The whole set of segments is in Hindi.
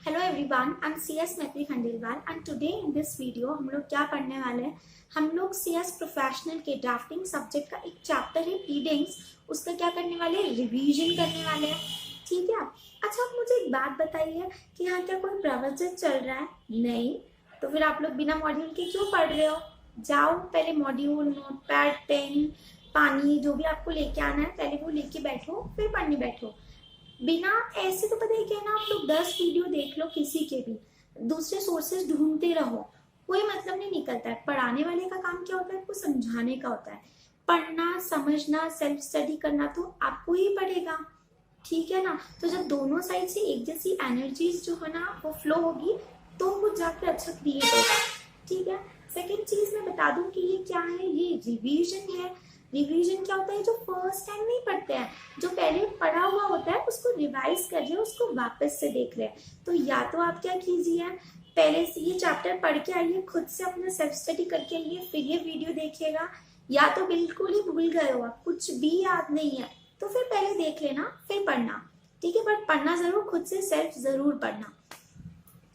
Hello everyone, I am CS Maitri Khandelwal and today in this video हम लोग क्या पढ़ने वाले हैं। हम लोग सीएस प्रोफेशनल के ड्राफ्टिंग सब्जेक्ट का एक चैप्टर है प्लीडिंग्स, उसका क्या करने वाले हैं, रिवीजन करने वाले हैं। ठीक है। अच्छा, आप मुझे एक बात बताइए कि यहाँ क्या कोई प्रवचन चल रहा है? नहीं। तो फिर आप लोग बिना मॉड्यूल के क्यों पढ़ रहे हो? जाओ पहले मॉड्यूल, नोटपैड, पेन, पानी, जो भी आपको लेके आना है पहले वो लेके बैठो, फिर पढ़ने बैठो। बिना ऐसे तो पता है क्या है ना, आप लोग 10 वीडियो देख लो किसी के भी, दूसरे सोर्सेज ढूंढते रहो, कोई मतलब नहीं निकलता है। पढ़ाने वाले का काम क्या होता है? आपको समझाने का होता है। पढ़ना, समझना, सेल्फ स्टडी करना तो आपको ही पड़ेगा। ठीक है ना। तो जब दोनों साइड से एक जैसी एनर्जीज जो है ना वो फ्लो होगी तो वो जाकर अच्छा क्रिएट होगा। ठीक है। सेकेंड चीज मैं बता दूं कि ये क्या है, ये रिवीजन है। रिवीजन क्या होता है? जो फर्स्ट टाइम नहीं पढ़ते हैं, जो पहले पढ़ा हुआ होता है उसको रिवाइज कर रहे हैं, उसको वापस से देख रहे हैं। तो या तो आप क्या कीजिए, पहले से ये चैप्टर पढ़ के आइए, खुद से अपना सेल्फ स्टडी करके आइए, फिर ये वीडियो देखिएगा। या तो बिल्कुल ही भूल गए हो, आप कुछ भी याद नहीं है, तो फिर पहले देख लेना फिर पढ़ना। ठीक है। बट पढ़ना जरूर, खुद से सेल्फ जरूर पढ़ना।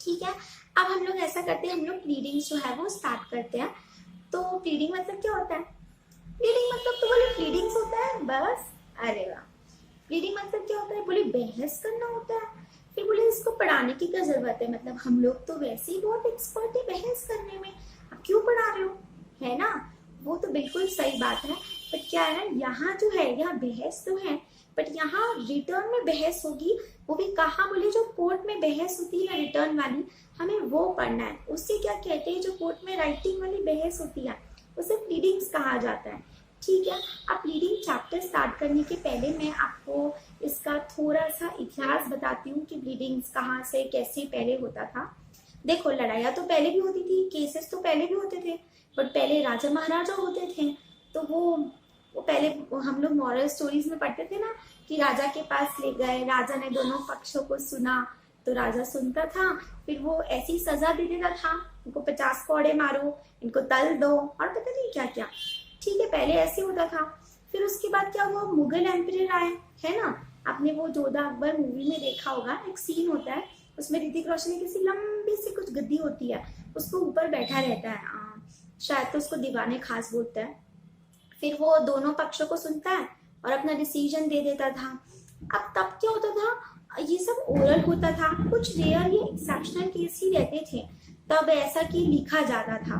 ठीक है। अब हम लोग ऐसा करते हैं, हम लोग रीडिंग जो है वो स्टार्ट करते हैं। तो रीडिंग मतलब क्या होता है? रीडिंग मतलब तो बोले रीडिंग्स होता है बस। अरे वाह। रीडिंग मतलब क्या होता है? बोले बहस करना होता है। फिर बोले इसको पढ़ाने की क्या जरूरत है? मतलब हम लोग तो वैसे ही बहुत एक्सपर्ट है बहस करने में, अब क्यों पढ़ा रहे हो, है ना। वो तो बिल्कुल सही बात है। बट क्या है ना, यहाँ जो है, यहाँ बहस तो है बट यहाँ रिटर्न में बहस होगी। वो भी कहाँ? बोले जो कोर्ट में बहस होती है रिटर्न वाली, हमें वो पढ़ना है। उससे क्या कहते हैं, जो कोर्ट में राइटिंग वाली बहस होती है उसे प्लीडिंग्स कहा जाता है। ठीक है। अब रीडिंग चैप्टर स्टार्ट करने के पहले मैं आपको इसका थोड़ा सा इतिहास बताती हूँ कि ब्लीडिंग्स कहाँ से कैसे पहले होता था। देखो, लड़ाइयाँ तो पहले भी होती थी, केसेस तो पहले भी होते थे, बट पहले राजा महाराजा होते थे। तो वो पहले हम लोग मॉरल स्टोरीज में पढ़ते थे ना कि राजा के पास ले गए, राजा ने दोनों पक्षों को सुना, तो राजा सुनता था, फिर वो ऐसी सजा दे देता था, इनको 50 कोड़े मारो, इनको तल दो, और पता नहीं क्या क्या। ठीक है, पहले ऐसे होता था। फिर उसके बाद क्या हुआ, मुगल एम्परर आए, है ना। आपने वो जोधा अकबर मूवी में देखा होगा, एक सीन होता है उसमें ऋतिक रोशन की किसी लंबी सी कुछ गद्दी होती है, उसको ऊपर बैठा रहता है, शायद तो उसको दीवाने खास बोलता है। फिर वो दोनों पक्षों को सुनता है और अपना डिसीजन दे देता था। अब तब क्या होता था, ये सब ओरल होता था, कुछ रेयर ये एक्सेप्शनल केस ही रहते थे तब ऐसा कि लिखा जाता था।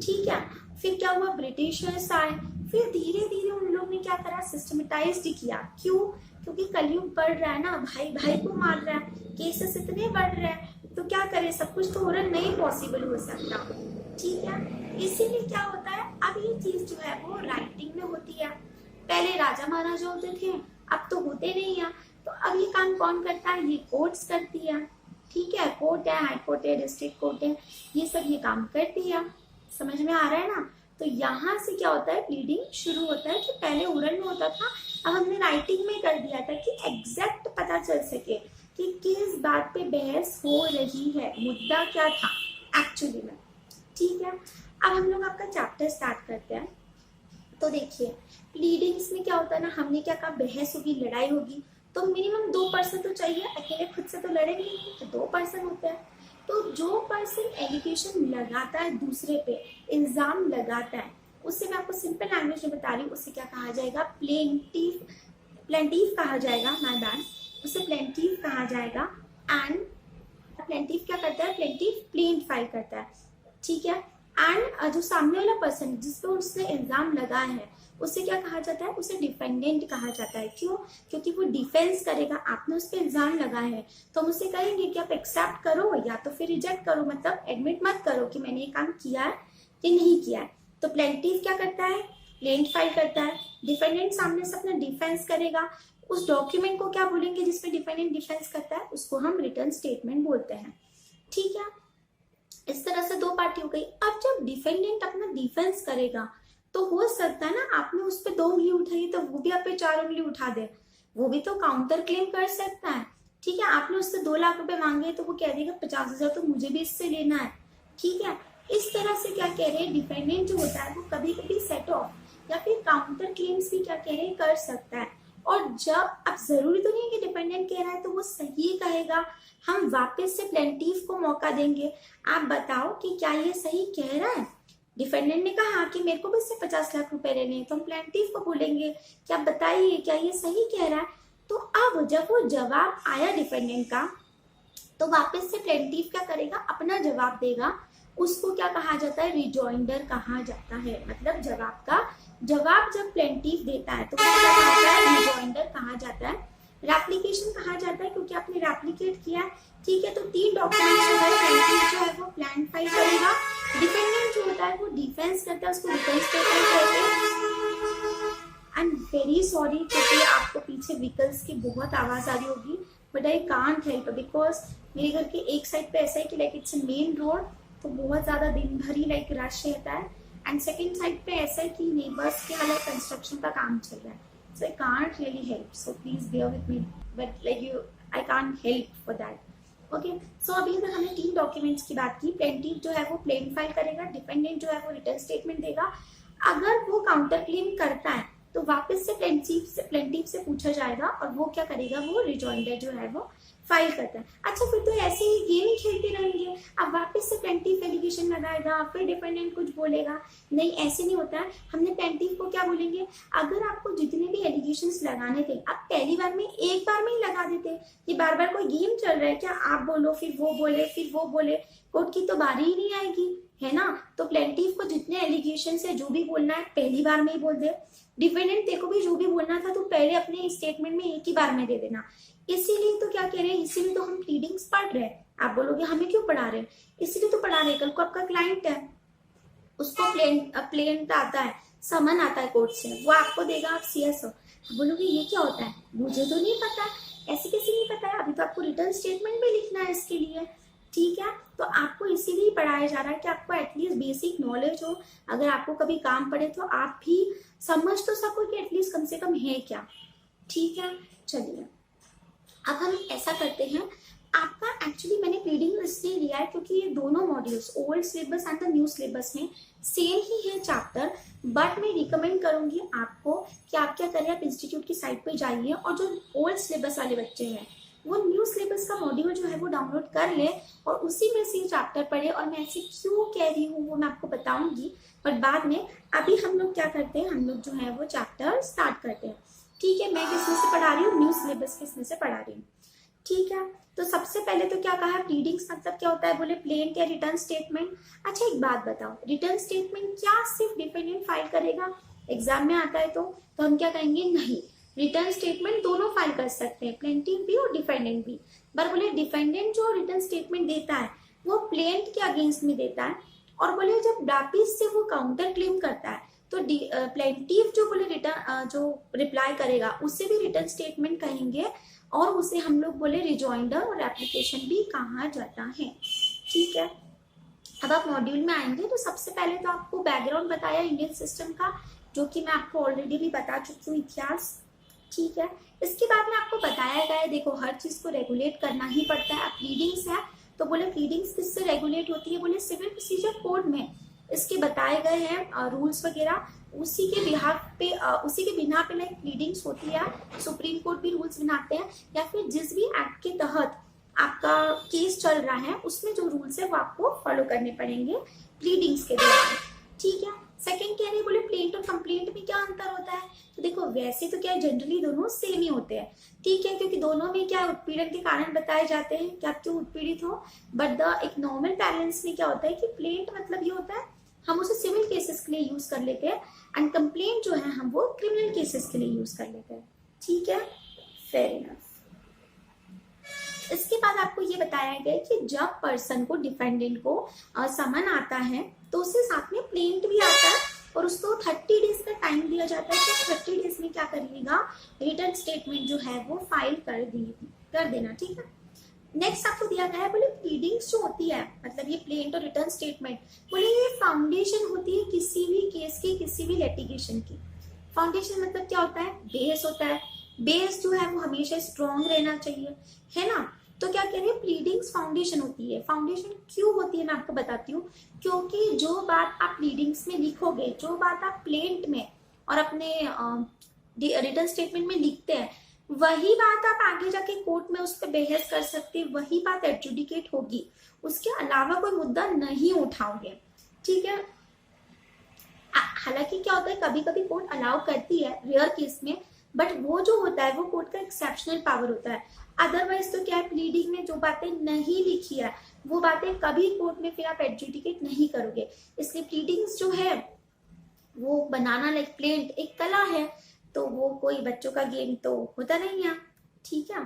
ठीक है। फिर क्या हुआ, ब्रिटिशर्स आए, फिर धीरे धीरे उन लोग ने क्या करा, सिस्टमेटाइज किया। क्यों? क्योंकि कलयुग बढ़ रहा है ना, भाई भाई को मार रहा है, केसेस इतने बढ़ रहे हैं, तो क्या करे, सब कुछ तो ओरल नहीं पॉसिबल हो सकता। ठीक है। इसीलिए क्या होता है, अब ये चीज जो है वो राइटिंग में होती है। पहले राजा महाराजा होते थे, अब तो होते नहीं है। तो अब ये काम कौन करता है? ये कोर्ट्स करती है। ठीक है, कोर्ट है, हाई कोर्ट है, डिस्ट्रिक्ट कोर्ट है, ये सब ये काम करती है। समझ में आ रहा है ना। तो यहाँ से क्या होता है, प्लीडिंग शुरू होता है कि पहले ओरल में होता था, अब हमने राइटिंग में कर दिया था कि एग्जैक्ट पता चल सके कि किस बात पे बहस हो रही है, मुद्दा क्या था एक्चुअली में। ठीक है। अब हम लोग आपका चैप्टर स्टार्ट करते हैं। तो देखिए, प्लीडिंग्स में क्या होता है ना, हमने क्या कहा, बहस होगी, लड़ाई होगी, तो मिनिमम 2 पर्सन तो चाहिए, अकेले खुद से तो लड़ेंगे नहीं, तो 2 पर्सन होते हैं। तो जो पर्सन एलिगेशन लगाता है दूसरे पे, इल्जाम लगाता है, उससे मैं आपको सिंपल लैंग्वेज में बता रही हूँ, उससे क्या कहा जाएगा, प्लेंटिव। प्लेंटिव कहा जाएगा, माय बैड, उसे प्लेंटिव कहा जाएगा। एंड प्लेंटिव क्या करता है, प्लेंटिव प्लेंट फाइल करता है। ठीक है। एंड जो सामने वाला पर्सन जिसको उसने इल्जाम लगाया है उसे क्या कहा जाता है, उसे डिफेंडेंट कहा जाता है। क्यों? क्योंकि वो डिफेंस करेगा, आपने उस पर इल्जाम लगाया है तो हम उसे कहेंगे कि आप एक्सेप्ट करो या तो फिर रिजेक्ट करो, मतलब एडमिट मत करो कि मैंने ये काम किया है कि नहीं किया है। तो प्लेंटिव क्या करता है, प्लेंट फाइल करता है। डिफेंडेंट सामने से अपना डिफेंस करेगा, उस डॉक्यूमेंट को क्या बोलेंगे जिसमें डिफेंडेंट डिफेंस करता है, उसको हम रिटर्न स्टेटमेंट बोलते हैं। ठीक है। इस तरह से 2 पार्टी हो गई। अब जब डिफेंडेंट अपना डिफेंस करेगा तो हो सकता है ना, आपने उस पर 2 उंगली उठाई तो वो भी आप पे 4 उंगली उठा दे, वो भी तो काउंटर क्लेम कर सकता है। ठीक है। आपने उससे 2 लाख रुपए मांगे तो वो कह देगा 50,000 तो मुझे भी इससे लेना है। ठीक है। इस तरह से क्या कह रहे हैं, डिफेंडेंट जो होता है वो कभी कभी सेट ऑफ या फिर काउंटर क्लेम्स भी क्या कह रहे हैं, कर सकता है। और जब अब जरूरी तो नहीं है कि डिपेंडेंट कह रहा है तो वो सही कहेगा, हम वापस से प्लेंटिफ को मौका देंगे, आप बताओ कि क्या ये सही कह रहा है। डिफेंडेंट ने कहा कि मेरे को भी इससे 50 लाख रुपए लेने हैं, तो हम प्लेंटिफ को बोलेंगे कि आप बताइए क्या ये सही कह रहा है। तो अब जब वो जवाब आया डिफेंडेंट का, तो वापस से प्लेंटिफ क्या करेगा, अपना जवाब देगा। उसको क्या कहा जाता है, रिजॉइंडर कहा जाता है। मतलब जवाब जब प्लेंटिफ देता है तो क्या कहा जाता है, रिजॉइंडर कहा जाता है। रेप्लिकेशन कहा जाता है क्योंकि आपने रेप्लिकेट किया, ठीक है। तो 3 डॉक्यूमेंट्स हो गए, प्लेंटिफ जो है वो प्लान फाइल करेगा, डिफेंडेंट जो होता है वो डिफेंस करता है, उसको रिटर्न स्टेटमेंट कहते हैं। आई एम वेरी सॉरी क्योंकि आपको पीछे व्हीकल्स की बहुत आवाज आ रही होगी, but I can't help because मेरे घर के एक साइड पे ऐसा है कि लाइक इट्स मेन रोड, तो बहुत ज्यादा दिन भर ही लाइक रश रहता है, एंड सेकेंड साइड पे ऐसा है कि नेबर्स के हालांकि कंस्ट्रक्शन का काम चल रहा है, सो I can't really help, so please bear with me, but like you I can't help for that. Okay, सो अभी तक हमने 3 डॉक्यूमेंट्स की बात की। प्लेंटिफ जो है वो प्लेन फाइल करेगा, डिपेंडेंट जो है वो रिटर्न स्टेटमेंट देगा। अगर वो काउंटर क्लेम करता है तो वापस से प्लेंटिफ से पूछा जाएगा और वो क्या करेगा, वो रिजॉइंडर जो है वो फाइल करता है। अच्छा, फिर तो ऐसे ही गेम खेलते रहेंगे, अब वापस से प्लेंटिफ एलिगेशन लगाएगा, फिर डिपेंडेंट कुछ बोलेगा, नहीं ऐसे नहीं होता है। हमने प्लेंटिफ को क्या बोलेंगे, अगर आपको जितने भी एलिगेशंस लगाने थे आप पहली बार में एक बार में ही लगा देते, ये बार बार कोई गेम चल रहा है क्या, आप बोलो फिर वो बोले फिर वो बोले, कोर्ट की तो बारी ही नहीं आएगी, है ना। तो प्लेंटिफ को जितने एलिगेशन है जो भी बोलना है पहली बार में ही बोल दे, डिपेंडेंट तेरे को भी जो भी बोलना था तो पहले अपने स्टेटमेंट में एक ही बार में दे देना। इसीलिए तो क्या कह रहे हैं, इसीलिए तो हम प्लीडिंग्स पढ़ रहे हैं। आप बोलोगे हमें क्यों पढ़ा रहे हैं, इसीलिए तो पढ़ा रहे हैं, कल को आपका क्लाइंट है, उसको प्लेन आता है, समन आता है कोर्ट से, वो आपको देगा, आप सीएस हो, बोलोगे ये क्या होता है, मुझे तो नहीं पता, ऐसे कैसे नहीं पता है, अभी तो आपको रिटर्न स्टेटमेंट भी लिखना है इसके लिए, ठीक है। तो आपको इसीलिए पढ़ाया जा रहा है कि आपको एटलीस्ट बेसिक नॉलेज हो, अगर आपको कभी काम पड़े तो आप भी समझ तो सको कि एटलीस्ट कम से कम है क्या, ठीक है। चलिए अब हम ऐसा करते हैं, आपका एक्चुअली मैंने प्लीडिंग इसलिए लिया है क्योंकि ये दोनों modules old syllabus and the new syllabus में सेम ही है चैप्टर, बट मैं रिकमेंड करूंगी आपको कि आप क्या करें, आप इंस्टीट्यूट की साइट पे जाइए और जो ओल्ड सिलेबस वाले बच्चे हैं वो न्यू सिलेबस का मॉड्यूल जो है वो डाउनलोड कर ले और उसी में से चैप्टर पढ़े। और मैं ऐसे क्यों कह रही हूँ वो मैं आपको बताऊंगी, बट बाद में। अभी हम लोग क्या करते हैं, हम लोग जो है वो चैप्टर स्टार्ट करते हैं, ठीक है। मैं किसमें से पढ़ा रही हूँ, न्यू सिलेबस किसमें से पढ़ा रही हूँ, ठीक है। तो सबसे पहले तो क्या कहा, प्लीडिंग्स मतलब क्या होता है, बोले प्लेंट या रिटर्न स्टेटमेंट। अच्छा एक बात बताओ, रिटर्न स्टेटमेंट क्या सिर्फ डिपेंडेंट फाइल करेगा, एग्जाम में आता है तो हम क्या कहेंगे, नहीं, रिटर्न स्टेटमेंट दोनों फाइल कर सकते हैं, प्लेंटिफ भी और डिफेंडेंट भी। पर बोले डिफेंडेंट जो रिटर्न स्टेटमेंट देता है वो प्लेंट के अगेंस्ट में देता है, और बोले जब वापिस से वो काउंटर क्लेम करता है तो प्लेंटिफ जो बोले रिटर्न जो रिप्लाई करेगा उससे भी रिटर्न स्टेटमेंट कहेंगे, और उसे हम लोग बोले रिजॉइंडर और एप्लीकेशन भी कहा जाता है, ठीक है। अब आप मॉड्यूल में आएंगे तो सबसे पहले तो आपको बैकग्राउंड बताया इंडियन सिस्टम का, जो कि मैं आपको ऑलरेडी भी बता चुकी हूँ, इतिहास, ठीक है। इसके बाद में आपको बताया गया है, देखो हर चीज को रेगुलेट करना ही पड़ता है। अब प्लीडिंग्स है तो बोले प्लीडिंग्स किससे रेगुलेट होती है, बोले सिविल प्रोसीजर कोड में इसके बताए गए हैं रूल्स वगैरह, उसी के बिना पे लाइक प्लीडिंग्स होती है। सुप्रीम कोर्ट भी रूल्स बनाते हैं, या फिर जिस भी एक्ट के तहत आपका केस चल रहा है उसमें जो रूल्स है वो आपको फॉलो करने पड़ेंगे प्लीडिंग्स के दौरान, ठीक है। सेकंड कह रहे बोले प्लेंट और कंप्लेंट में क्या अंतर होता है, तो देखो वैसे तो क्या है, जनरली दोनों सेम ही होते हैं, ठीक है, क्योंकि दोनों में क्या उत्पीड़न के कारण बताए जाते हैं कि आप क्यों उत्पीड़ित हो। बट द एक नॉर्मल बैलेंस में क्या होता है कि प्लेंट मतलब ये होता है हम उसे सिविल केसेस के लिए यूज कर लेते हैं, एंड कंप्लेंट जो है हम वो क्रिमिनल केसेस के लिए यूज कर लेते हैं, ठीक है, फेयर इनफ। इसके बाद आपको ये बताया गया कि जब पर्सन को डिफेंडेंट को समन आता है तो उसके साथ में प्लेंट भी आता है, और उसको 30 डेज का टाइम दिया जाता है कि 30 डेज में क्या करिएगा, रिटर्न स्टेटमेंट जो है वो फाइल कर देना, ठीक है। नेक्स्ट आपको दिया गया है, बोले प्लीडिंग्स जो होती है मतलब ये प्लेंट और रिटर्न स्टेटमेंट, बोले ये फाउंडेशन होती है किसी भी केस की, किसी भी लिटिगेशन की। फाउंडेशन मतलब क्या होता है, बेस होता है, बेस जो है वो हमेशा स्ट्रॉन्ग रहना चाहिए, है ना। तो क्या कह रहे हैं, प्लीडिंग्स फाउंडेशन होती है। फाउंडेशन क्यों होती है मैं आपको बताती हूँ, क्योंकि जो बात आप प्लीडिंग्स में लिखोगे, जो बात आप प्लेंट में और अपने रिटन स्टेटमेंट में लिखते हैं, वही बात आप आगे जाके कोर्ट में उस पर बहस कर सकते हैं, वही बात एडजुडिकेट होगी, उसके अलावा कोई मुद्दा नहीं उठाओगे। ठीक है, हालांकि क्या होता है कभी कभी कोर्ट अलाउ करती है रेयर केस में, बट वो जो होता है वो कोर्ट का एक्सेप्शनल पावर होता है। अदरवाइज तो क्या है, प्लीडिंग में जो बातें नहीं लिखी है वो बातें कभी कोर्ट में फिर आप एडजुडिकेट नहीं करोगे। इसलिए प्लीडिंग्स जो है वो बनाना लाइक प्लेंट एक कला है, तो वो कोई बच्चों का गेम तो होता नहीं है। ठीक है,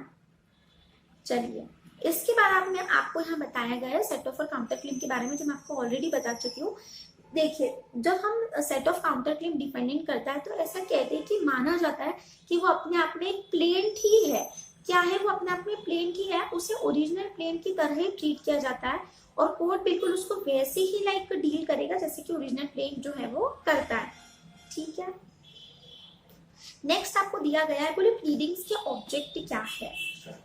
चलिए इसके बाद आपको यहाँ बताया गया है सेट ऑफ और काउंटर क्लेम के बारे में, जो मैं आपको ऑलरेडी बता चुकी हूँ। देखिए, जब हम set of counter claim dependent करता है तो ऐसा कहते हैं कि माना जाता है कि वो अपने आप में एक प्लेंट ही है। क्या है, वो अपने आप में प्लेंट ही है, उसे ओरिजिनल प्लेंट की तरह ही ट्रीट किया जाता है और कोर्ट बिल्कुल उसको वैसे ही लाइक डील करेगा जैसे कि ओरिजिनल प्लेंट जो है वो करता है। ठीक है, नेक्स्ट आपको दिया गया है, बोले प्लीडिंग्स के ऑब्जेक्ट क्या है।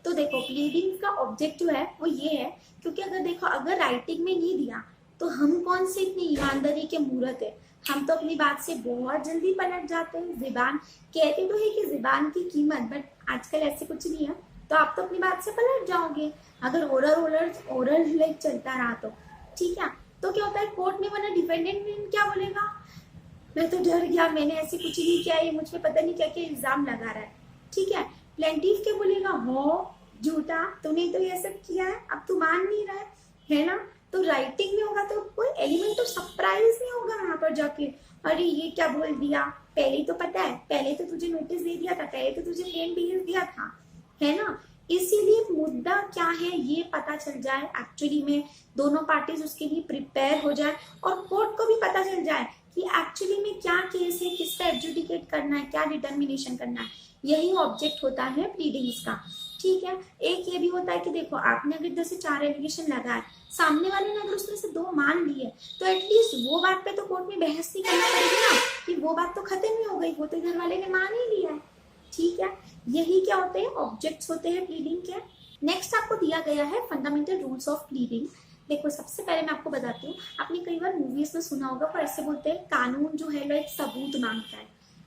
तो देखो, प्लीडिंग्स का ऑब्जेक्ट जो है वो ये है, क्योंकि अगर राइटिंग में नहीं दिया तो हम कौन से इतनी ईमानदारी के मूर्त है, हम तो अपनी बात से बहुत जल्दी पलट जाते हैं। जिबान कहते तो है कि जिबान की कीमत, बट आजकल ऐसे कुछ नहीं है, तो आप तो अपनी बात से पलट जाओगे अगर ओरल लाइक चलता रहा तो। ठीक है, तो क्या होता है कोर्ट में, वरना डिफेंडेंट क्या बोलेगा, मैं तो डर गया, मैंने ऐसे कुछ नहीं किया, ये मुझ पे पता नहीं क्या क्या इल्जाम लगा रहा है। ठीक है, प्लेंटिफ क्या बोलेगा, हो झूठा, तूने तो ये सब किया है, अब तू मान नहीं रहा है ना। तो राइटिंग में होगा तो कोई एलिमेंट तो सरप्राइज नहीं होगा वहां पर जाके, अरे ये क्या बोल दिया, पहले तो पता है, पहले तो तुझे नोटिस दे दिया था, पहले तो तुझे प्लेन भेज दिया था, है ना। इसीलिए मुद्दा क्या है ये पता चल जाए, एक्चुअली में दोनों पार्टीज उसके लिए प्रिपेयर हो जाए और कोर्ट को भी पता चल जाए कि एक्चुअली में क्या केस है, किसका एडजुडिकेट करना है, क्या डिटर्मिनेशन करना है। यही ऑब्जेक्ट होता है प्लीडिंग्स का। ठीक है, एक ये भी होता है कि देखो, आपने अगर जैसे 4 एलिगेशन लगाए, सामने वाले ने अगर उसमें से 2 मान लिए, तो एटलीस्ट वो बात पे तो कोर्ट में बहस नहीं करना पड़ेगी ना, कि वो बात तो खत्म ही हो गई, वो तो इधर वाले ने मान ही लिया है। ठीक है, यही क्या होते हैं, ऑब्जेक्ट्स होते हैं प्लीडिंग के। नेक्स्ट आपको दिया गया है फंडामेंटल रूल्स ऑफ प्लीडिंग। देखो, सबसे पहले मैं आपको बताती हूँ, आपने कई बार मूवीज में सुना होगा, पर ऐसे बोलते हैं कानून जो है एक सबूत मांगता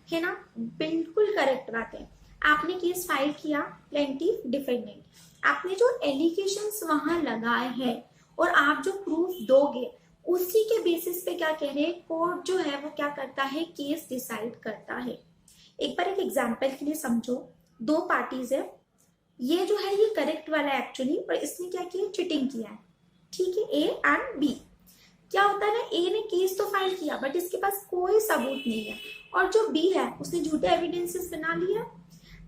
है ना। बिल्कुल करेक्ट बात है। आपने केस फाइल किया, प्लेंटिफ डिफेंडेंट, आपने जो एलिगेशंस वहां लगाए हैं और आप जो प्रूफ दोगे उसी के बेसिस पे क्या कह रहे हैं, कोर्ट जो है वो क्या करता है, केस डिसाइड करता है। एक बार एक एग्जाम्पल के लिए समझो, 2 पार्टीज है, ये जो है ये करेक्ट वाला है एक्चुअली, और इसने क्या किया, चिटिंग किया है। ठीक है, ए एंड बी। क्या होता है ना, ए ने केस तो फाइल किया बट इसके पास कोई सबूत नहीं है, और जो बी है उसने झूठे एविडेंसेस बना लिया।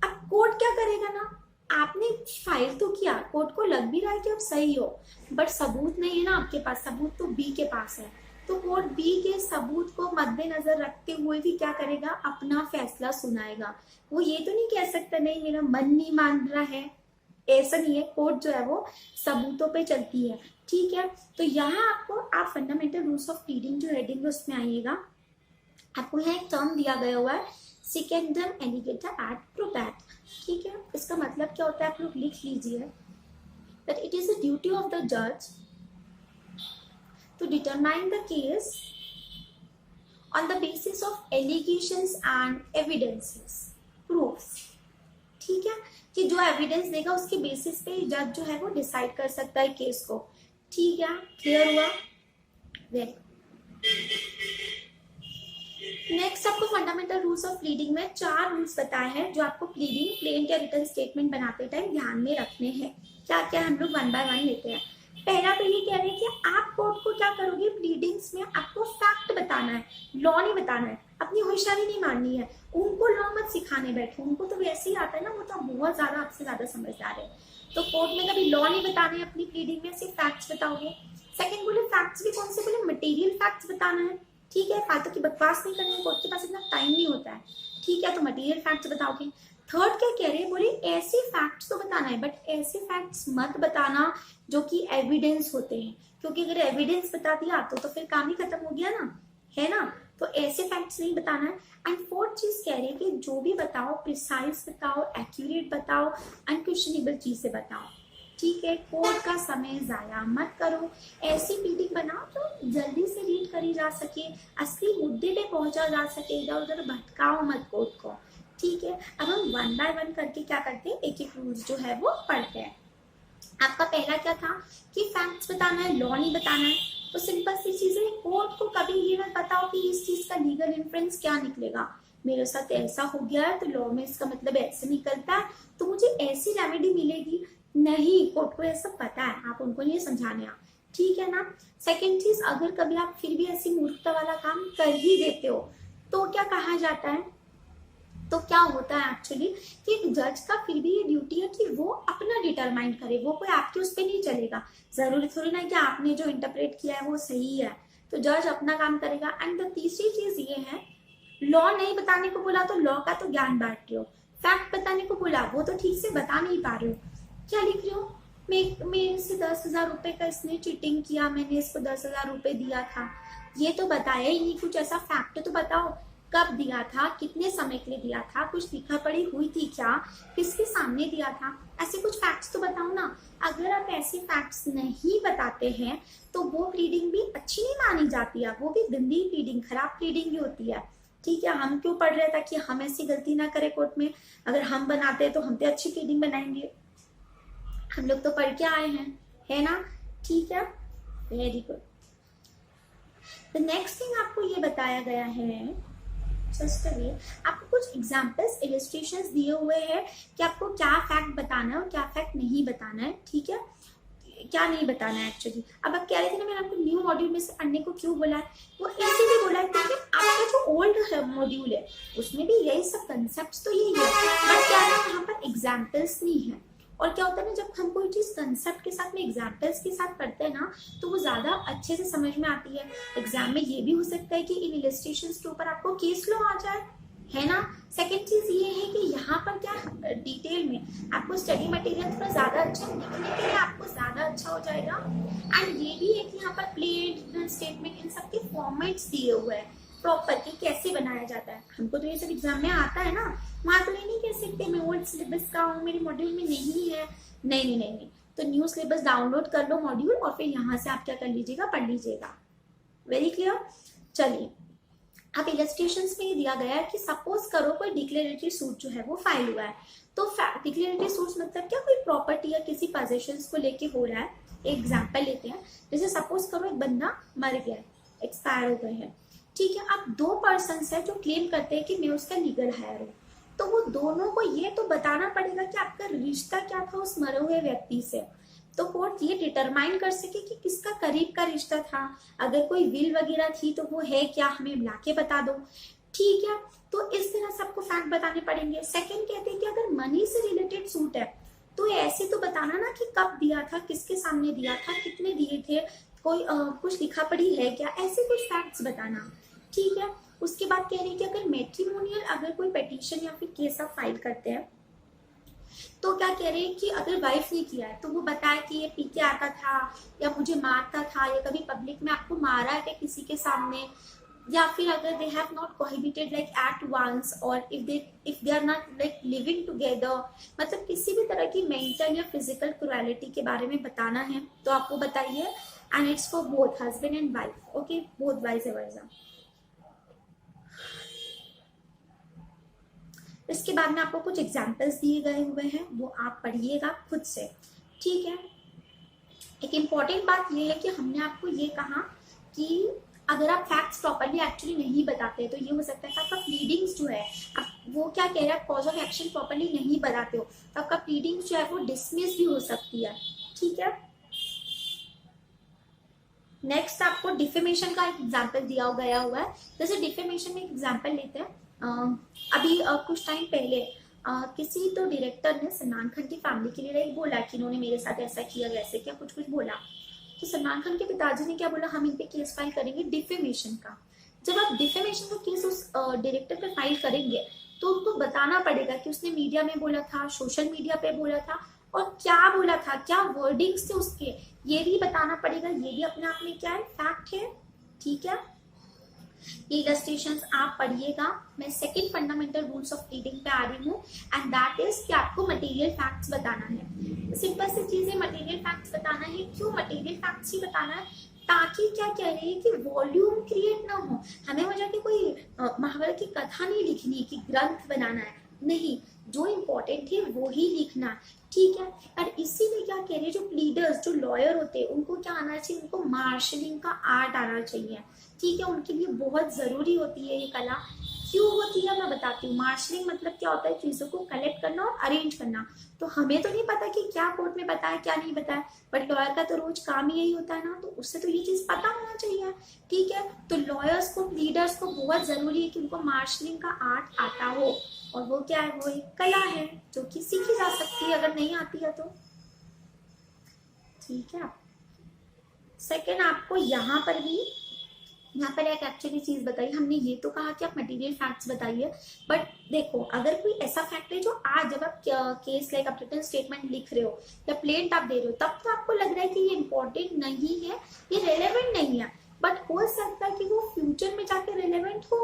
अब कोर्ट क्या करेगा ना, आपने फाइल तो किया, कोर्ट को लग भी रहा है कि आप सही हो, बट सबूत नहीं है ना आपके पास, सबूत तो बी के पास है। तो कोर्ट बी के सबूत को मद्देनजर रखते हुए भी क्या करेगा, अपना फैसला सुनाएगा। वो ये तो नहीं कह सकता नहीं मेरा मन नहीं मान रहा है, ऐसा नहीं है। कोर्ट जो है वो सबूतों पे चलती है। ठीक है, तो यहाँ आपको, आप फंडामेंटल रूल्स ऑफ प्लीडिंग जो हेडिंग है उसमें आइएगा, आपको यहाँ एक टर्म दिया गया हुआ है, सेकेंडम एलिगेटर एट प्रोबैट। ठीक है, इसका मतलब क्या होता है आप लोग लिख लीजिए, that it is the duty of the जज to determine the case on the basis of allegations and evidences, proofs. ठीक है, कि जो एविडेंस देगा उसके बेसिस पे जज जो है वो डिसाइड कर सकता है केस को। ठीक है, क्लियर हुआ, वेरी। नेक्स्ट आपको फंडामेंटल रूल्स ऑफ प्लीडिंग में 4 रूल्स बताए हैं जो आपको प्लीडिंग, प्लेंट या रिटन स्टेटमेंट बनाते टाइम ध्यान में रखने हैं। क्या क्या हम लोग 1 बाय 1 लेते हैं। पहला तो ये कह रहे हैं कि आप कोर्ट को क्या करोगे, प्लीडिंग्स में आपको फैक्ट बताना है, लॉ नहीं बताना है, अपनी होशियारी नहीं माननी है। उनको लॉ मत सिखाने बैठो, उनको तो वैसे ही आता है ना, वो तो बहुत ज्यादा आपसे ज्यादा समझदार है। तो कोर्ट में कभी लॉ नहीं बताने अपनी प्लीडिंग में, सिर्फ फैक्ट्स बताओगे। सेकंड बोले, फैक्ट्स भी कौन से बोले, मटेरियल फैक्ट्स बताना है। ठीक है, फालतू की बकवास नहीं करनी है, कोर्ट के पास इतना टाइम नहीं होता है। ठीक है, तो मटेरियल फैक्ट्स बताओगे। थर्ड क्या कह रहे हैं, बोले ऐसे फैक्ट्स तो बताना है, बट ऐसे फैक्ट्स मत बताना जो कि एविडेंस होते हैं, क्योंकि अगर एविडेंस बता दिया तो फिर काम ही खत्म हो गया ना, है ना। तो ऐसे फैक्ट्स नहीं बताना है। एंड फोर्थ चीज कह रहे हैं कि जो भी बताओ प्रिसाइज बताओ, एक्यूरेट बताओ, अनक्वेश्चनेबल चीजें बताओ। ठीक है, कोर्ट का समय जाया मत करो, ऐसी प्लीडिंग बनाओ जो जल्दी से रीड करी जा सके, असली मुद्दे पे पहुंचा जा सके, इधर उधर भटकाओ मत कोर्ट को। ठीक है, अब हम वन बाय वन करके क्या करते हैं, एक एक रूल्स जो है वो पढ़ते हैं। आपका पहला क्या था कि फैक्ट्स बताना है, लॉ नहीं बताना है। तो सिंपल सी चीज है, कोर्ट को कभी ये मत बताओ कि इस चीज का लीगल इन्फ्लुएंस क्या निकलेगा, मेरे साथ ऐसा हो गया है तो लॉ में इसका मतलब ऐसे निकलता है तो मुझे ऐसी रेमेडी मिलेगी। नहीं, कोर्ट को ऐसा पता है, आप उनको नहीं समझाने आप, ठीक है ना। सेकेंड चीज, अगर कभी आप फिर भी ऐसी मूर्खता वाला काम कर ही देते हो तो क्या कहा जाता है, तो क्या होता है एक्चुअली कि एक जज का फिर भी ये ड्यूटी है कि वो अपना डिटरमाइन करे, वो कोई आपके उस पर नहीं चलेगा। जरूरी थोड़ी ना कि आपने जो इंटरप्रेट किया है वो सही है, तो जज अपना काम करेगा। एंड द तीसरी चीज ये है, लॉ नहीं बताने को बोला तो लॉ का तो ज्ञान बांट रहे हो, फैक्ट बताने को बोला वो तो ठीक से बता नहीं पा रहे हो, क्या लिख रहे हो, मेरे से 10,000 रुपए का इसने चीटिंग किया, मैंने इसको 10,000 रुपए दिया था, ये तो बताया ही नहीं, कुछ ऐसा फैक्ट तो बताओ, कब दिया था, कितने समय के लिए दिया था, कुछ लिखा पढ़ी हुई थी क्या, किसके सामने दिया था, ऐसे कुछ फैक्ट्स तो बताओ ना। अगर आप ऐसे फैक्ट्स नहीं बताते हैं तो वो प्लीडिंग भी अच्छी नहीं मानी जाती है, वो भी गंदी प्लीडिंग, खराब प्लीडिंग भी होती है, ठीक है। हम क्यों पढ़ रहे थे कि हम ऐसी गलती ना करें कोर्ट में, अगर हम बनाते हैं तो हम तो अच्छी प्लीडिंग बनाएंगे, हम लोग तो पढ़ के आए हैं, है ना, ठीक है, very good. The next thing आपको ये बताया गया है, जस्ट आपको कुछ एग्जाम्पल्स इलस्ट्रेशंस दिए हुए हैं कि आपको क्या फैक्ट बताना है और क्या फैक्ट नहीं बताना है, ठीक है, क्या नहीं बताना है एक्चुअली। अब आप कह रहे थे ना मैंने आपको न्यू मॉड्यूल में से पढ़ने को क्यों बोला है, वो इसीलिए बोला है क्योंकि आपका जो ओल्ड मॉड्यूल है उसमें भी यही सब कंसेप्ट तो यही है, बट क्या है यहाँ पर एग्जाम्पल्स नहीं है। और क्या होता है ना, जब हम कोई चीज कंसेप्ट के साथ में एग्जाम्पल्स के साथ पढ़ते हैं ना तो वो ज्यादा अच्छे से समझ में आती है। एग्जाम में ये भी हो सकता है कि इन इलस्ट्रेशंस के ऊपर आपको केस लॉ आ जाए, है ना। सेकेंड चीज ये है कि यहाँ पर क्या डिटेल में आपको स्टडी मटेरियल थोड़ा ज्यादा अच्छा लिखने के लिए आपको ज्यादा अच्छा हो जाएगा। एंड ये भी है कि यहाँ पर प्लेट स्टेटमेंट इन सब के फॉर्मेट्स दिए हुए हैं प्रॉपर कि कैसे बनाया जाता है। हमको तो ये सब एग्जाम में आता है ना, वहां तो ये नहीं कह सकते मैं ओल्ड सिलेबस का हूँ, मेरे मॉड्यूल में नहीं है, नहीं नहीं नहीं नहीं, तो न्यू सिलेबस डाउनलोड कर लो मॉड्यूल और फिर यहाँ से आप क्या कर लीजिएगा, पढ़ लीजिएगा। Very clear. चलिए, अब इलस्ट्रेशंस में ये दिया गया है कि सपोज करो कोई डिक्लेरेटरी सूट जो है वो फाइल हुआ है, तो डिक्लेरेटरी सूट मतलब क्या, कोई प्रॉपर्टी या किसी पोजेशंस को लेके हो रहा है। एक एग्जांपल लेते हैं, जैसे सपोज करो एक बंदा मर गया, एक्सपायर हो गए हैं, ठीक है। अब दो पर्सन है जो क्लेम करते हैं कि मैं उसका लीगल हायर हूँ, तो वो दोनों को ये तो बताना पड़ेगा कि आपका रिश्ता क्या था उस मरे हुए व्यक्ति से, तो कोर्ट ये डिटरमाइन कर सके कि किसका करीब का रिश्ता था। अगर कोई विल वगैरह थी तो वो है क्या, हमें लाके बता दो, ठीक है। तो इस तरह सबको फैक्ट बताने पड़ेंगे। सेकंड कहते हैं कि अगर मनी से रिलेटेड सूट है तो ऐसे तो बताना ना कि कब दिया था, किसके सामने दिया था, कितने दिए थे, कोई कुछ लिखा पढ़ी है क्या, ऐसे कुछ फैक्ट्स बताना, ठीक है। उसके बाद कह रही है कि अगर मैट्रिमोनियल अगर कोई पिटीशन या फिर केस आप फाइल करते हैं तो क्या कह रहे हैं कि अगर वाइफ ने किया है तो वो बताए कि ये पी के आता था या मुझे मारता था या कभी पब्लिक में आपको मारा है किसी के सामने, या फिर अगर they have not cohabited like at once और if they are not like living together, मतलब किसी भी तरह की मेंटल या फिजिकल क्रुएलिटी के बारे में बताना है तो आपको बताइए। And it's for both husband and wife, okay, both vice versa. इसके बाद में आपको कुछ एग्जाम्पल्स दिए गए हुए हैं, वो आप पढ़िएगा खुद से, ठीक है। एक इम्पॉर्टेंट बात ये है कि हमने आपको ये कहा कि अगर आप फैक्ट्स प्रॉपरली एक्चुअली नहीं बताते तो ये हो सकता है कि आपका प्लीडिंग्स जो है, आप वो क्या कह रहे हैं, कॉज ऑफ एक्शन प्रॉपरली नहीं बताते हो तो आपका प्लीडिंग्स जो है वो डिसमिस भी हो सकती है, ठीक है। नेक्स्ट आपको डिफेमेशन का एक एग्जाम्पल दिया गया हुआ है। जैसे डिफेमेशन में एक एग्जाम्पल लेते हैं, अभी कुछ टाइम पहले किसी तो डायरेक्टर ने सलमान खान की फैमिली के लिए बोला कि इन्होंने मेरे साथ ऐसा किया वैसे किया, कुछ कुछ बोला, तो सलमान खान के पिताजी ने क्या बोला, हम इन पे केस फाइल करेंगे डिफेमेशन का। जब आप डिफेमेशन का केस उस डायरेक्टर पे फाइल करेंगे तो उनको बताना पड़ेगा कि उसने मीडिया में बोला था, सोशल मीडिया पे बोला था और क्या बोला था, क्या वर्डिंग्स थे उसके, ये भी बताना पड़ेगा। ये भी अपने आप में क्या है, फैक्ट है, ठीक है। ये इलस्ट्रेशंस आप पढ़िएगा। मैं second fundamental rules of reading पे आ रही हूँ एंड दैट इज कि आपको मटेरियल फैक्ट्स बताना है। सिंपल सी चीज है, मटेरियल फैक्ट्स बताना है। क्यों मटेरियल फैक्ट्स ही बताना है, ताकि क्या कह रहे हैं कि वॉल्यूम क्रिएट ना हो। हमें वजह की कोई महाभारत की कथा नहीं लिखनी कि ग्रंथ बनाना है, नहीं, जो इम्पोर्टेंट है वो ही लिखना, ठीक है। और इसीलिए क्या कह रहे हैं, जो प्लीडर्स, जो लॉयर होते हैं, उनको क्या आना चाहिए, उनको मार्शलिंग का आर्ट आना चाहिए, ठीक है। उनके लिए बहुत जरूरी होती है ये कला। क्यों होती है मैं बताती हूँ। मार्शलिंग मतलब क्या होता है, चीजों को कलेक्ट करना और अरेंज करना। तो हमें तो नहीं पता कि क्या कोर्ट में बताया क्या नहीं बताया, बट लॉयर का तो रोज काम ही यही होता है ना, तो उससे तो ये चीज पता होना चाहिए, ठीक है। तो लॉयर्स को, लीडर्स को बहुत जरूरी है कि उनको मार्शलिंग का आर्ट आता हो, और वो क्या है, वो एक कला है जो कि सीखी जा सकती है अगर नहीं आती है तो, ठीक है। सेकेंड, आपको यहाँ पर एक एक्चुअली चीज बताई हमने, ये तो कहा कि आप मटेरियल फैक्ट्स बताइए, बट देखो अगर कोई ऐसा फैक्ट है जो आज जब आप केस लाइक आप रिटन स्टेटमेंट लिख रहे हो या प्लेंट आप दे रहे हो, तब तो आपको लग रहा है कि ये इंपॉर्टेंट नहीं है, ये रेलेवेंट नहीं है, बट हो सकता है कि वो फ्यूचर में जाके रेलेवेंट हो,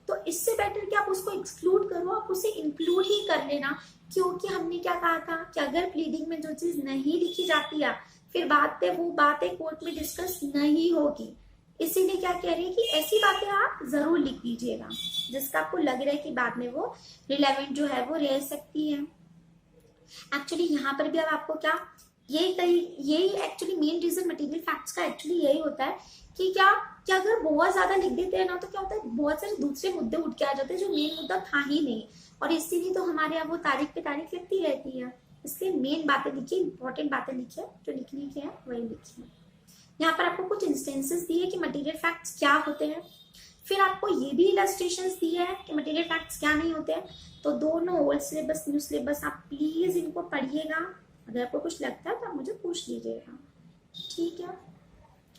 तो इससे बेटर कि आप उसको एक्सक्लूड करो, आप उसे इंक्लूड ही कर लेना। क्योंकि हमने क्या कहा था कि अगर प्लीडिंग में जो चीज नहीं लिखी जाती है, फिर वो बातें कोर्ट में डिस्कस नहीं होगी। इसीलिए क्या कह रही है कि ऐसी बातें आप जरूर लिख दीजिएगा जिसका आपको लग रहा है कि बाद में वो रिलेवेंट जो है वो रह सकती है। एक्चुअली यहाँ पर भी अब आपको क्या, यही actually main reason material facts का एक्चुअली यही होता है कि क्या अगर बहुत ज्यादा लिख देते हैं ना, तो क्या होता है, बहुत सारे दूसरे मुद्दे उठ के आ जाते हैं जो मेन मुद्दा था ही नहीं, और इसीलिए तो हमारे यहाँ वो तारीख पे तारीख लिखती रहती है। इसलिए मेन बातें लिखिए, इंपॉर्टेंट बातें लिखिए, जो लिखने की है वही लिखिए। यहाँ पर आपको कुछ इंस्टेंसेस दिए कि मटेरियल फैक्ट्स क्या होते हैं, फिर आपको ये भी इलस्ट्रेशंस दिए हैं कि मटेरियल फैक्ट्स क्या नहीं होते हैं। तो दोनों ओल्ड सिलेबस न्यू सिलेबस आप प्लीज इनको पढ़िएगा, अगर आपको कुछ लगता है तो आप मुझे पूछ लीजिएगा, ठीक है।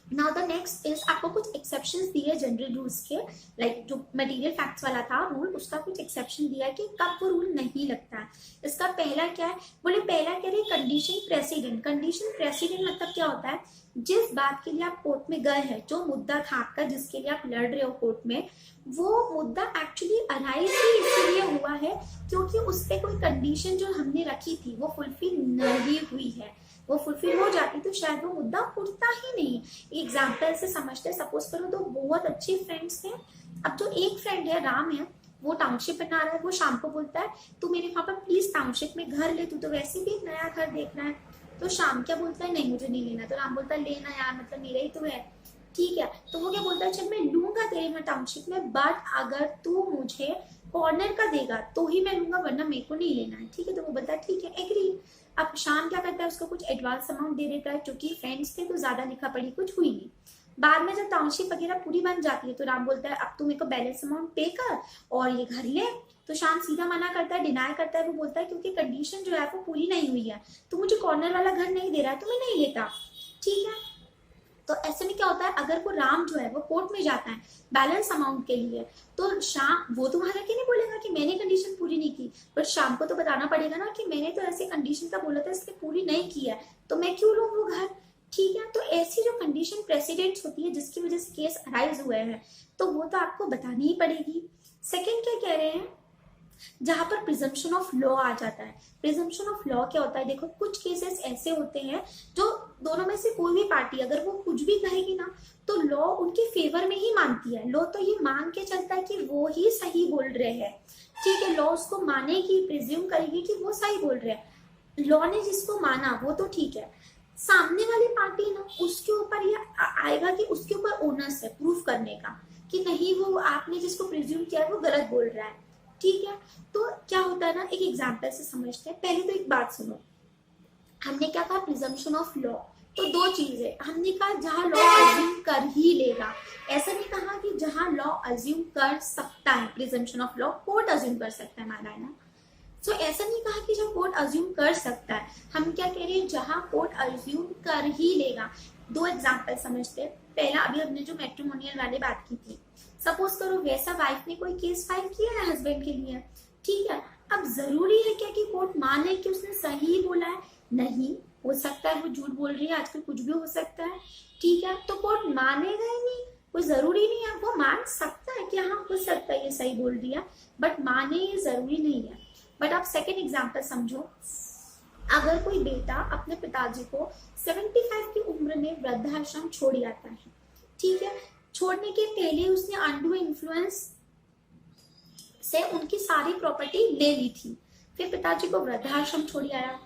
नाउ द नेक्स्ट इज, आपको कुछ एक्सेप्शंस दिए जनरल रूल्स के, लाइक जो मटेरियल फैक्ट्स वाला था रूल, उसका कुछ एक्सेप्शन दिया है कि कब वो रूल नहीं लगता है। इसका पहला क्या है, बोले पहला कह रहे कंडीशन प्रेसिडेंट। कंडीशन प्रेसिडेंट मतलब क्या होता है, जिस बात के लिए आप कोर्ट में गए हैं, जो मुद्दा था आपका जिसके लिए आप लड़ रहे हो कोर्ट में, वो मुद्दा एक्चुअली अराइज ही इसलिए हुआ है क्योंकि उस पर कोई कंडीशन जो हमने रखी थी वो फुलफिल नहीं हुई है। वो फुलफिल हो जाती तो शायद वो मुद्दा उठता ही नहीं। एग्जाम्पल से समझते, सपोज करो दो बहुत अच्छे फ्रेंड्स थे। अब जो एक फ्रेंड है, राम है, वो टाउनशिप बना रहा है, वो शाम को बोलता है तू मेरे वहां पर प्लीज टाउनशिप में घर ले, तू तो वैसे भी एक नया घर देख रहा है। तो शाम क्या बोलता है, नहीं मुझे नहीं लेना। तो राम बोलता है लेना यार, मतलब मेरा ही तो है, ठीक है। तो वो क्या बोलता है, चल मैं लूंगा तेरे में टाउनशिप में, बट अगर तू मुझे कॉर्नर का देगा तो ही मैं लूंगा, वरना मेरे को नहीं लेना है, ठीक है। तो वो बोलता है ठीक है, एग्री। अब शाम क्या करता है, उसको कुछ एडवांस अमाउंट दे देता है, क्योंकि फ्रेंड्स थे तो ज्यादा लिखा पड़ी कुछ हुई नहीं। बाद में जब टाउनशिप वगैरह पूरी बन जाती है तो राम बोलता है अब तू मेरे को बैलेंस अमाउंट पे कर और ये घर ले। तो शाम सीधा मना करता है, डिनाई करता है। वो बोलता है क्योंकि कंडीशन जो है वो पूरी नहीं हुई है, तो मुझे कॉर्नर वाला घर नहीं दे रहा है तो मैं नहीं लेता, ठीक है। तो ऐसे में क्या होता है, अगर वो राम जो है वो कोर्ट में जाता है बैलेंस अमाउंट के लिए, तो शाम वो तो वहां जाके नहीं बोलेगा कि मैंने कंडीशन पूरी नहीं की, बट शाम को तो बताना पड़ेगा ना कि मैंने तो ऐसे कंडीशन का बोला था, इसलिए पूरी नहीं की है, तो मैं क्यों लूं वो घर, ठीक है। तो ऐसी जो कंडीशन प्रेसिडेंट्स होती है जिसकी वजह से केस अराइज हुए हैं, तो वो तो आपको बतानी ही पड़ेगी। सेकेंड क्या कह रहे हैं, जहां पर प्रिजम्पशन ऑफ लॉ आ जाता है। प्रिजम्पशन ऑफ लॉ क्या होता है, देखो कुछ केसेस ऐसे होते हैं जो दोनों में से कोई भी पार्टी अगर वो कुछ भी कहेगी ना, तो लॉ उनके फेवर में ही मानती है। लॉ तो ये मान के चलता है कि वो ही सही बोल रहे हैं, ठीक है। लॉ उसको मानेगी, प्रिज्यूम करेगी कि वो सही बोल रहे हैं। लॉ ने जिसको माना वो तो ठीक है, सामने वाली पार्टी ना उसके ऊपर ये आएगा कि उसके ऊपर ओनर्स है प्रूफ करने का कि नहीं वो आपने जिसको प्रिज्यूम किया है वो गलत बोल रहा है, ठीक है। तो क्या होता है ना, एक एग्जांपल से समझते हैं। पहले तो एक बात सुनो, हमने क्या कहा, प्रिजम्पशन ऑफ लॉ। तो दो चीजें हमने कहा, जहां लॉ अज्यूम कर ही लेगा, ऐसा नहीं कहा कि जहां लॉ अज्यूम कर सकता है। Presumption of law court assume कर सकता है, माना है ना। सो ऐसा नहीं कहा कि जहां कोर्ट अज्यूम कर सकता है, हम क्या कह रहे हैं, जहां कोर्ट अज्यूम कर ही लेगा। दो एग्जाम्पल समझते हैं। पहला, अभी हमने जो मैट्रिमोनियल वाली बात की थी, सपोज करो वैसा वाइफ ने कोई केस फाइल किया है हस्बैंड के लिए, ठीक है। अब जरूरी है क्या कि कोर्ट माने कि उसने सही बोला है, नहीं, हो सकता है वो झूठ बोल रही है, आजकल कुछ भी हो सकता है, ठीक है। तो कोर्ट मानेगा ही नहीं, कोई जरूरी नहीं है। वो मान सकता है कि हाँ हो सकता है ये सही बोल रही है, बट माने ये जरूरी नहीं है। बट आप सेकेंड एग्जाम्पल समझो, अगर कोई बेटा अपने पिताजी को 75 की उम्र में वृद्धाश्रम छोड़ आता है, ठीक है। छोड़ने के पहले उसने अनडू इन्फ्लुएंस से उनकी सारी प्रॉपर्टी ले ली थी। फिर पिताजी को वृद्धाश्रम छोड़ आया।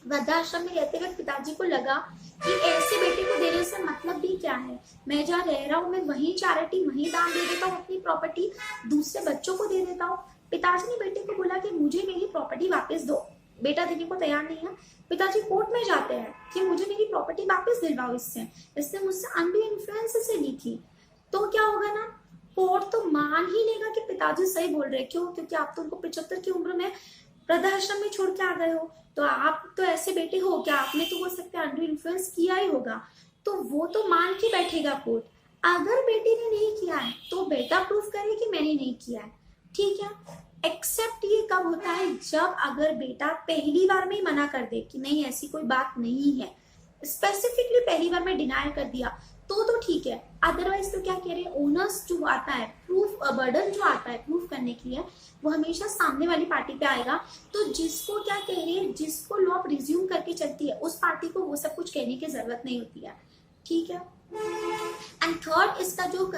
वृद्धाश्रम में रहते हुए पिताजी को लगा कि ऐसे बेटे को देने से मतलब भी क्या है, मैं जहाँ रह रहा हूँ मैं वहीं चैरिटी वहीं दान दे देता हूँ, अपनी प्रॉपर्टी दूसरे बच्चों को दे देता हूँ। पिताजी ने बेटे को बोला कि मुझे मेरी प्रॉपर्टी वापस दो। बेटा देने को तैयार नहीं है। पिताजी कोर्ट में जाते हैं कि मुझे मेरी प्रॉपर्टी वापस दिलवाओ, इसने मुझसे अनडू इन्फ्लुएंस से ली थी। तो क्या होगा ना, कोर्ट तो मान ही लेगा कि पिताजी सही बोल रहे। क्यों? क्योंकि आप तो उनको 75 की उम्र में वृद्धाश्रम में छोड़ के आ गए हो, तो आप तो ऐसे बेटे हो, क्या आपने तो हो सकता है अंडर इन्फ्लुएंस किया ही होगा, तो वो तो मान के बैठेगा कोर्ट। अगर बेटे ने नहीं किया है तो बेटा प्रूफ करे कि मैंने नहीं किया है, ठीक है। एक्सेप्ट ये कब होता है, जब अगर बेटा पहली बार में ही मना कर दे कि नहीं ऐसी कोई बात नहीं है, स्पेसिफिकली पहली बार में डिनाई कर दिया तो ठीक है। अदरवाइज तो क्या कह रहे हैं, ओनर्स जो आता है, प्रूफ बर्डन जो आता है प्रूफ करने के लिए, वो हमेशा सामने वाली पार्टी पे आएगा। तो जिसको क्या कह रहे हैं, जिसको लॉ प्रिज्यूम करके चलती है उस पार्टी को वो सब कुछ कहने की जरूरत नहीं होती है, ठीक है। एंड थर्ड इसका जो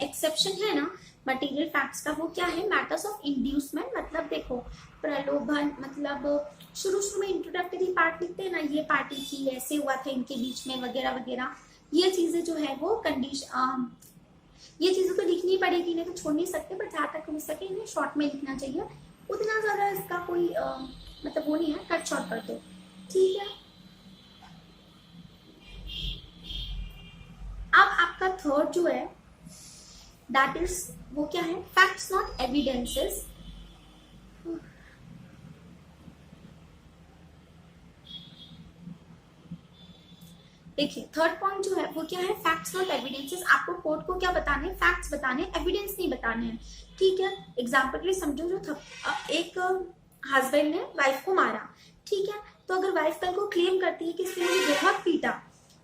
एक्सेप्शन है ना मटेरियल फैक्ट्स का, वो क्या है, मैटर्स ऑफ इंड्यूसमेंट। मतलब देखो प्रलोभन, मतलब शुरू में इंट्रोडक्टरी पार्ट लिखते हैं ना, ये पार्टी थी, ऐसे हुआ था इनके बीच में वगैरह वगैरह, ये चीजें जो है वो कंडीशन, ये चीजें तो लिखनी पड़ेगी, नहीं तो छोड़ नहीं सकते, बट जहाँ तक हो सके इन्हें शॉर्ट में लिखना चाहिए। उतना ज्यादा इसका कोई मतलब वो नहीं है, कट शॉर्ट कर दो, ठीक है। अब आपका थर्ड जो है दैट इज वो क्या है, फैक्ट्स नॉट एविडेंसेस। देखिए थर्ड पॉइंट जो है वो क्या है, फैक्ट्स नॉट एविडेंसेस। आपको कोर्ट को क्या बताने, फैक्ट्स बताने, एविडेंस नहीं बताने हैं, ठीक है। एग्जाम्पल के लिए समझो, जो एक हस्बैंड ने वाइफ को मारा, ठीक है, तो अगर वाइफ कल को क्लेम करती है कि इसने मुझे बहुत पीटा,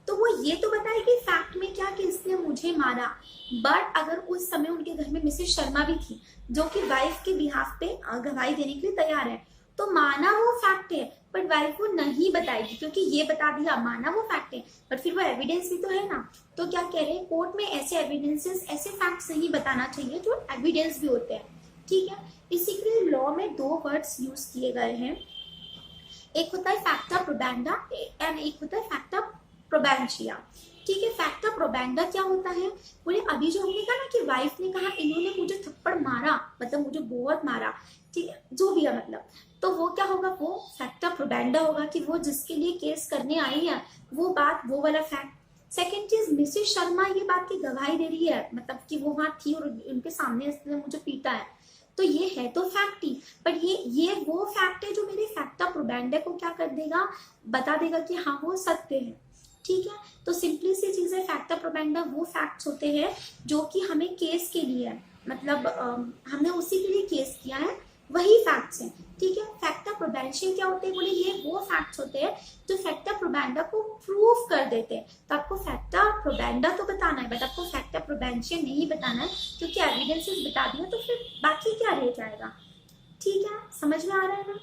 तो वो ये तो बताएगी फैक्ट में क्या कि इसने मुझे मारा, बट अगर उस समय उनके घर में मिसेस शर्मा भी थी जो कि वाइफ के बिहाफ पे गवाही देने के लिए तैयार है, तो माना वो फैक्ट है, बट वाइफ वो नहीं बताएगी क्योंकि ये बता दिया, माना वो फैक्ट है, बट फिर वो एविडेंस भी तो है ना। तो क्या कह रहे हैं, कोर्ट में ऐसे एविडेंसेस, ऐसे फैक्ट्स नहीं बताना चाहिए जो एविडेंस भी होते हैं, ठीक है। इसी के लिए लॉ में दो वर्ड्स यूज किए गए हैं, एक होता है फैक्टा प्रोबेंडा एंड एक होता है फैक्टा प्रोबेंशिया, ठीक है। फैक्टा प्रोबेंडा क्या होता है, बोले अभी जो हमने कहा ना कि वाइफ ने कहा इन्होंने मुझे थप्पड़ मारा, मतलब मुझे बहुत मारा, ठीक है, जो भी है मतलब, तो वो क्या होगा, वो फैक्टा प्रोबेंडा होगा कि वो जिसके लिए केस करने आई है वो बात, वो वाला फैक्ट। सेकेंड चीज, मिसेस शर्मा ये बात की गवाही दे रही है, मतलब कि वो वहां थी और उनके सामने इसने मुझे पीटा है, तो ये है तो फैक्ट ही, पर ये वो फैक्ट है जो मेरे फैक्टा प्रोबेंडा को क्या कर देगा, बता देगा कि हाँ वो सत्य है, ठीक है। तो सिंपली सी चीज है, फैक्टा प्रोबेंडा वो फैक्ट्स होते हैं जो कि हमें केस के लिए है, मतलब हमने उसी के लिए केस किया है, वही फैक्ट्स हैं, ठीक है। फैक्टा प्रोबेंशिया क्या होते हैं, बोले ये वो फैक्ट्स होते हैं जो फैक्टा प्रोबेंडा को प्रूव कर देते हैं। तो आपको फैक्टा प्रोबेंडा तो बताना है, बट आपको फैक्टा प्रोबेंशिया नहीं बताना है, क्योंकि एविडेंसेस बता दिया तो फिर बाकी क्या रह जाएगा, ठीक है। समझ में आ रहा है ना।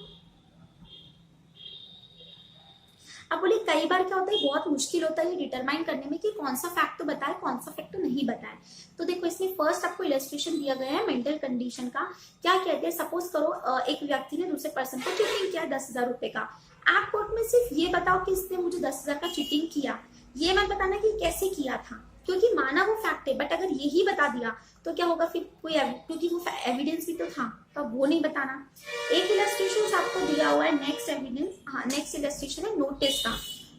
अब बोले कई बार क्या होता है, बहुत मुश्किल होता है डिटरमाइन करने में कि कौन सा फैक्ट तो बताए, कौन सा फैक्ट तो नहीं बताए। तो देखो इसमें फर्स्ट आपको इलस्ट्रेशन दिया गया है मेंटल कंडीशन का। क्या कहते हैं, सपोज करो एक व्यक्ति ने दूसरे पर्सन को चीटिंग किया 10,000 रुपए का। आप कोर्ट में सिर्फ ये बताओ कि इसने मुझे 10,000 का चीटिंग किया, ये मत बताना कि कैसे किया था, क्योंकि माना वो फैक्ट है, बट अगर यही बता दिया तो क्या होगा फिर कोई, क्योंकि वो एविडेंस भी तो था, तो वो नहीं बताना। एक इलस्ट्रेशन आपको दिया हुआ है, नेक्स्ट एविडेंस, हाँ नेक्स्ट इलस्ट्रेशन है नोटिस का।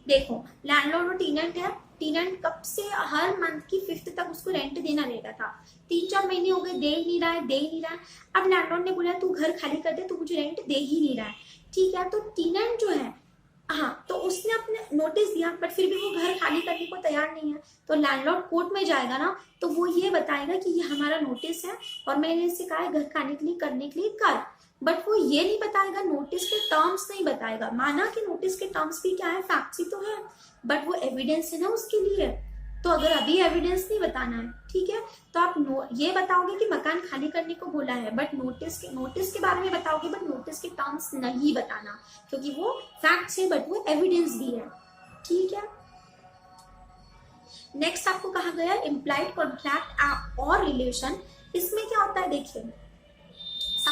देखो लैंडलॉर्ड और टीनेंट है, टीनेंट कब से हर मंथ की 5th तक उसको रेंट देना रहता था, 3-4 महीने हो गए दे ही नहीं रहा है। अब लैंडलॉर्ड ने बोला तू घर खाली कर दे, तू मुझे रेंट दे ही नहीं रहा है, ठीक है। तो टीनेंट जो है, हाँ, तो उसने अपने नोटिस दिया, बट फिर भी वो घर खाली करने को तैयार नहीं है, तो लैंडलॉर्ड कोर्ट में जाएगा ना, तो वो ये बताएगा कि ये हमारा नोटिस है और मैंने इससे कहा है घर खाने के लिए करने के लिए कर, बट वो ये नहीं बताएगा, नोटिस के टर्म्स नहीं बताएगा। माना कि नोटिस के टर्म्स भी क्या है, फैक्ट्स ही तो है, बट वो एविडेंस है ना उसके लिए, तो अगर अभी एविडेंस नहीं बताना है, ठीक है, तो आप ये बताओगे कि मकान खाली करने को बोला है, बट नोटिस के बारे में बताओगे, बट नोटिस के टर्म्स नहीं बताना, क्योंकि वो फैक्ट्स है बट वो एविडेंस भी है, ठीक है। नेक्स्ट आपको कहा गया इम्प्लाइड कॉन्ट्रैक्ट और रिलेशन। इसमें क्या होता है, देखिए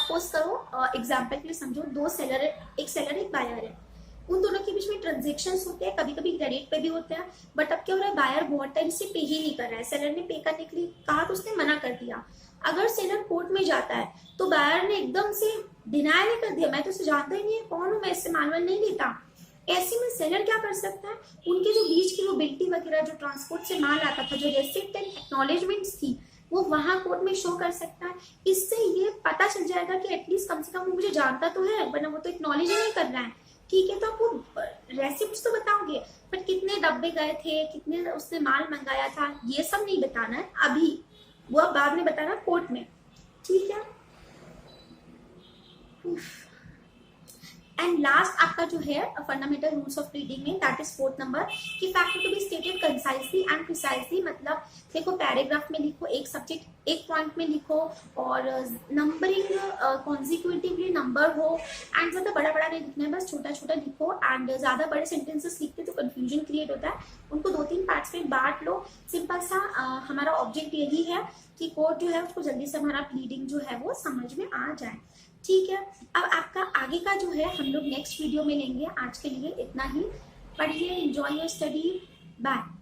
सपोज करो एग्जाम्पल के लिए समझो, दो सेलर है, एक सेलर एक बायर है, उन दोनों के बीच में ट्रांजेक्शन्स होते हैं, कभी कभी क्रेडिट पे भी होते हैं, बट अब क्या हो रहा है, बायर बहुत टाइम से पे ही नहीं कर रहा है, सेलर ने पे करने के लिए कहा तो उसने मना कर दिया। अगर सेलर कोर्ट में जाता है तो बायर ने एकदम से डिनायल कर दिया, मैं तो इसे जानता ही नहीं है, कौन हूँ मैं, इससे माल नहीं लेता। ऐसे में सेलर क्या कर सकता है, उनके जो बीच की वो बिल्टी वगैरह जो ट्रांसपोर्ट से माल आता था, जो रेसिप्ट एंड एक्नॉलेजमेंट्स थी, वो वहां कोर्ट में शो कर सकता है। इससे ये पता चल जाएगा कि एटलीस्ट कम से कम वो मुझे जानता तो है, वरना वो तो एक्नॉलेज ही नहीं कर रहा है। ठीक है, तो आप वो रेसिप्ट तो बताओगे, बट कितने डब्बे गए थे, कितने उसने माल मंगाया था, ये सब नहीं बताना है अभी, वो अब बाद में बताना कोर्ट में। ठीक है। एंड लास्ट आपका जो है फंडामेंटल रूल्स ऑफ रीडिंग में, दैट इज 4th नंबर, कि fact to be stated concisely and precisely. मतलब देखो पैराग्राफ में लिखो, एक सब्जेक्ट एक पॉइंट में लिखो, और नंबरिंग कॉन्जिक्यूटिवली नंबर हो, एंड ज्यादा बड़ा बड़ा नहीं लिखना है, बस छोटा छोटा लिखो। एंड ज्यादा बड़े सेंटेंसेस लिखते तो कंफ्यूजन क्रिएट होता है, उनको 2-3 पार्ट्स में बांट लो। सिंपल सा हमारा ऑब्जेक्ट यही है कि कोर्ट जो है उसको जल्दी से हमारा प्लीडिंग जो है वो समझ में आ जाए। ठीक है, अब आपका आगे का जो है हम लोग नेक्स्ट वीडियो में लेंगे। आज के लिए इतना ही, पढ़िए, एंजॉय योर स्टडी, बाय।